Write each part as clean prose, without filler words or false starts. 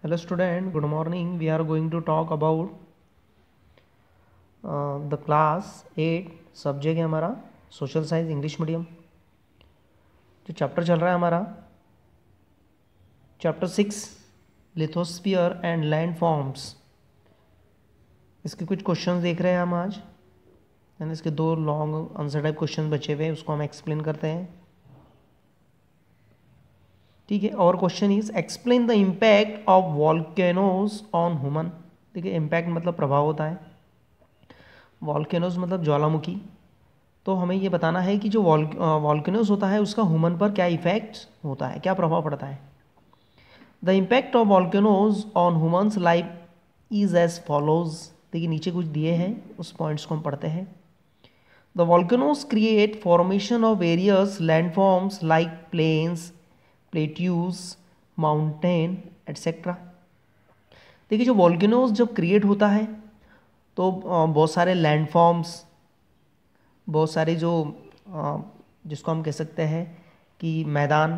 Hello student, good morning. We are going to talk about the class 8 subject है हमारा social science English medium. जो chapter चल रहा है हमारा chapter 6 lithosphere and land forms. इसके कुछ क्वेश्चंस देख रहे हैं हम आज, यानी इसके दो लॉन्ग आंसर टाइप क्वेश्चन बचे हुए हैं, उसको हम एक्सप्लेन करते हैं। ठीक है। और question is explain the impact of volcanoes on human. देखिए इम्पैक्ट मतलब प्रभाव होता है, वॉल्केनोज मतलब ज्वालामुखी। तो हमें ये बताना है कि जो वॉल्केनोज होता है उसका ह्यूमन पर क्या इफेक्ट होता है, क्या प्रभाव पड़ता है। The impact of volcanoes on humans life is as follows. देखिए नीचे कुछ दिए हैं, उस पॉइंट्स को हम पढ़ते हैं। The volcanoes create formation of various landforms like plains, plateaus, mountain etcetera. देखिए जो वॉल्केनोज जब क्रिएट होता है तो बहुत सारे लैंडफॉर्म्स, बहुत सारे जो जिसको हम कह सकते हैं कि मैदान,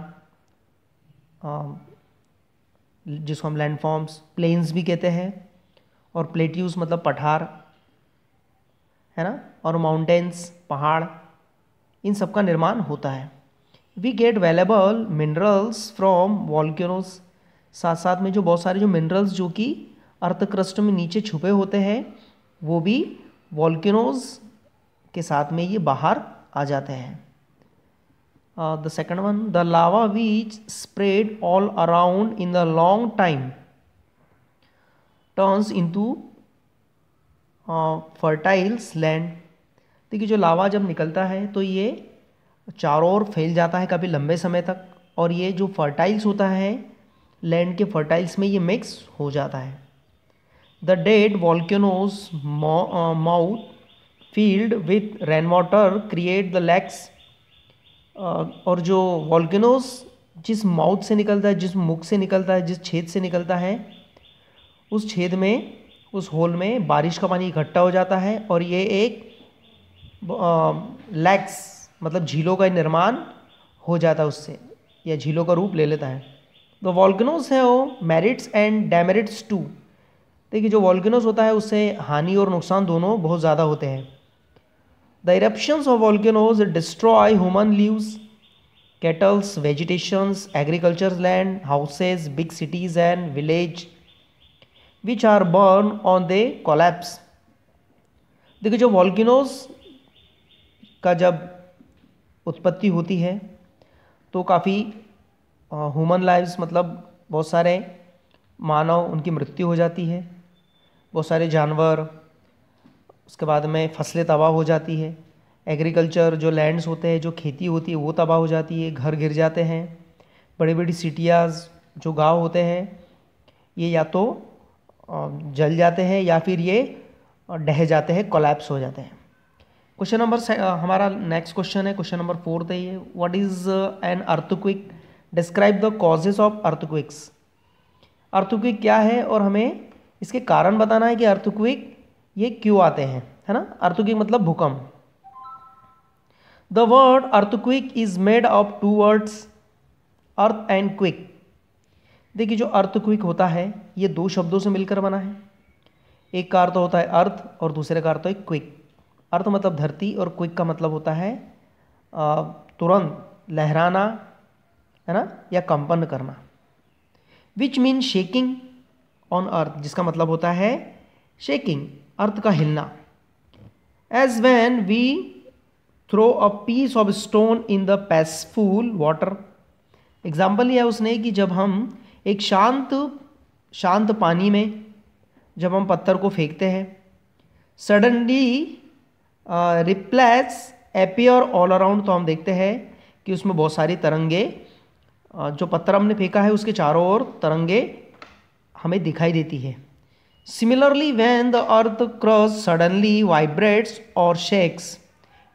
जिसको हम लैंडफॉर्म्स, प्लेन्स भी कहते हैं, और प्लेट्यूज मतलब पठार है ना, और माउंटेन्स पहाड़, इन सब का निर्माण होता है। We get valuable minerals from volcanoes. साथ साथ में जो बहुत सारे जो मिनरल्स जो कि अर्थ क्रस्ट में नीचे छुपे होते हैं वो भी वॉल्केनोज के साथ में ये बाहर आ जाते हैं। The second one, the lava which spread all around in the long time turns into fertiles land. देखिए जो लावा जब निकलता है तो ये चारों ओर फैल जाता है काफ़ी लंबे समय तक, और ये जो फर्टाइल्स होता है लैंड के फर्टाइल्स में ये मिक्स हो जाता है। The dead volcanoes mouth filled with rain water create the lakes. और जो वॉल्केनोज जिस माउथ से निकलता है, जिस मुख से निकलता है, जिस छेद से निकलता है, उस छेद में, उस होल में बारिश का पानी इकट्ठा हो जाता है और ये एक लेक्स मतलब झीलों का निर्माण हो जाता है उससे, या झीलों का रूप ले लेता है। द वॉल्केनोज है वो मेरिट्स एंड डेमेरिट्स टू। देखिए जो वॉल्केनोज होता है उससे हानि और नुकसान दोनों बहुत ज़्यादा होते हैं। The eruptions of volcanoes destroy human lives, cattles, vegetations, agriculture land, houses, big cities and village which are burn on they collapse. देखिए जो वॉल्केनोज का जब उत्पत्ति होती है तो काफ़ी ह्यूमन लाइव्स मतलब बहुत सारे मानव उनकी मृत्यु हो जाती है, बहुत सारे जानवर, उसके बाद में फसलें तबाह हो जाती है, एग्रीकल्चर जो लैंड्स होते हैं, जो खेती होती है वो तबाह हो जाती है, घर गिर जाते हैं, बड़ी बड़ी सिटियाज़ जो गांव होते हैं ये या तो जल जाते हैं या फिर ये ढह जाते हैं, कोलैप्स हो जाते हैं। क्वेश्चन नंबर हमारा नेक्स्ट क्वेश्चन है, क्वेश्चन नंबर 4 है ये। What is an earthquake, describe the causes of earthquakes. Earthquake क्या है और हमें इसके कारण बताना है कि अर्थक्वेक ये क्यों आते हैं, है ना। अर्थक्वेक मतलब भूकंप। The word earthquake is made of two words, earth and quick. देखिए जो अर्थक्वेक होता है ये दो शब्दों से मिलकर बना है। एक का अर्थ होता है अर्थ और दूसरे का अर्थ है क्विक। अर्थ मतलब धरती और क्विक का मतलब होता है तुरंत लहराना, है ना, या कंपन करना। Which mean shaking on earth, जिसका मतलब होता है शेकिंग, अर्थ का हिलना। As when we throw a piece of stone in the peaceful water. Example लिया उसने कि जब हम एक शांत पानी में जब हम पत्थर को फेंकते हैं, suddenly replace appear all around, तो हम देखते हैं कि उसमें बहुत सारी तरंगे, जो पत्थर हमने फेंका है उसके चारों ओर तरंगे हमें दिखाई देती है। Similarly when the earth crust suddenly vibrates और शेक्स,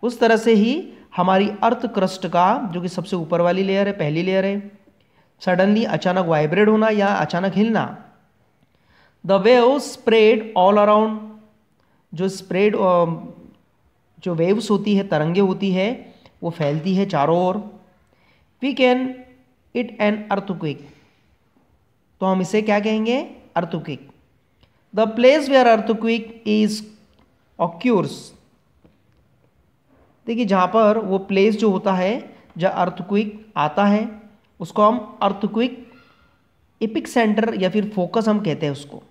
उस तरह से ही हमारी अर्थ क्रस्ट का जो कि सबसे ऊपर वाली लेयर है, पहली लेयर है, सडनली अचानक वाइब्रेट होना या अचानक हिलना। The wave spread all around, जो स्प्रेड जो वेव्स होती है, तरंगे होती है, वो फैलती है चारों ओर। We can it an earthquake, तो हम इसे क्या कहेंगे, earthquake. The place where earthquake is occurs, देखिए जहाँ पर वो प्लेस जो होता है जहाँ अर्थक्वेक आता है उसको हम अर्थक्वेक एपिक सेंटर या फिर फोकस हम कहते हैं उसको।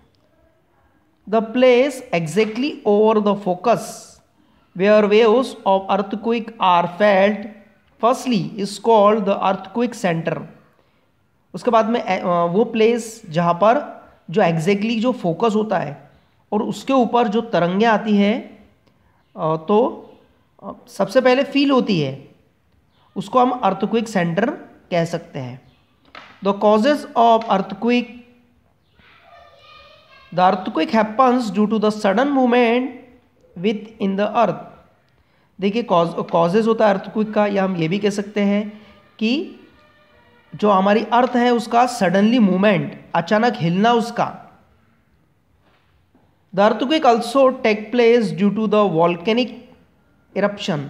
The place exactly over the focus where waves of earthquake are felt firstly is called the earthquake centre. उसके बाद में वो प्लेस जहाँ पर जो एग्जैक्टली जो फोकस होता है और उसके ऊपर जो तरंगें आती है तो सबसे पहले फील होती है, उसको हम अर्थक्वेक सेंटर कह सकते हैं। The causes of earthquake, the earthquake happens due to the sudden movement within the earth. देखिए कॉजेज होता है अर्थक्वेक का, या हम ये भी कह सकते हैं कि जो हमारी अर्थ है उसका सडनली मूवमेंट, अचानक हिलना उसका। The earthquake also take place due to the volcanic eruption.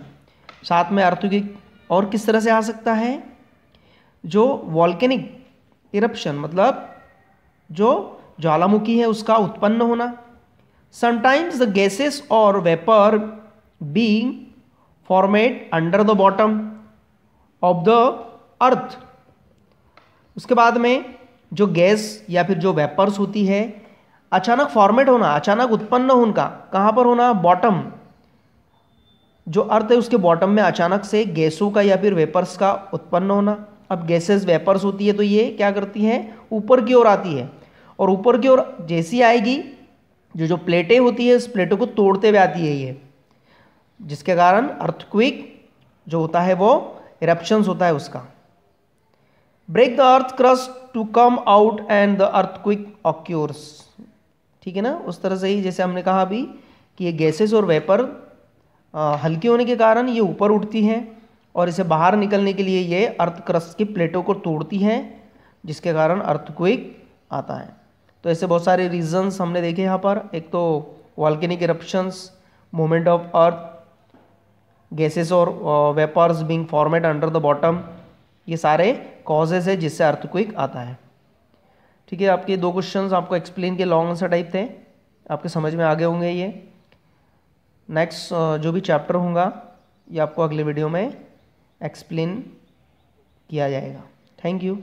साथ में अर्थक्वेक और किस तरह से आ सकता है, जो वॉल्केनिक इरप्शन मतलब जो ज्वालामुखी है उसका उत्पन्न होना। समटाइम्स द गैसेस और vapour being formed under the bottom of the earth. उसके बाद में जो गैस या फिर जो वेपर्स होती है अचानक फॉर्मेट होना, अचानक उत्पन्न होना, कहाँ पर होना, बॉटम, जो अर्थ है उसके बॉटम में अचानक से गैसों का या फिर वेपर्स का उत्पन्न होना। अब गैसेस वेपर्स होती है तो ये क्या करती हैं, ऊपर की ओर आती है, और ऊपर की ओर जैसी आएगी जो प्लेटें होती है उस प्लेटों को तोड़ते हुए आती है ये, जिसके कारण अर्थक्वेक जो होता है वो इरप्शंस होता है उसका। Break the earth crust to come out and the earthquake occurs. ठीक है ना, उस तरह से ही जैसे हमने कहा अभी कि ये गैसेस और वेपर हल्के होने के कारण ये ऊपर उठती हैं और इसे बाहर निकलने के लिए ये अर्थ क्रस्ट की प्लेटों को तोड़ती हैं, जिसके कारण अर्थक्वेक आता है। तो ऐसे बहुत सारे रीजंस हमने देखे यहाँ पर। एक तो volcanic eruptions, movement of earth, gases और vapours being formed under the bottom, ये सारे कॉजेज है जिससे अर्थक्वेक आता है। ठीक है, आपके 2 क्वेश्चंस आपको एक्सप्लेन के लॉन्ग आंसर टाइप थे, आपके समझ में आ गए होंगे। ये नेक्स्ट जो भी चैप्टर होगा ये आपको अगले वीडियो में एक्सप्लेन किया जाएगा। Thank you.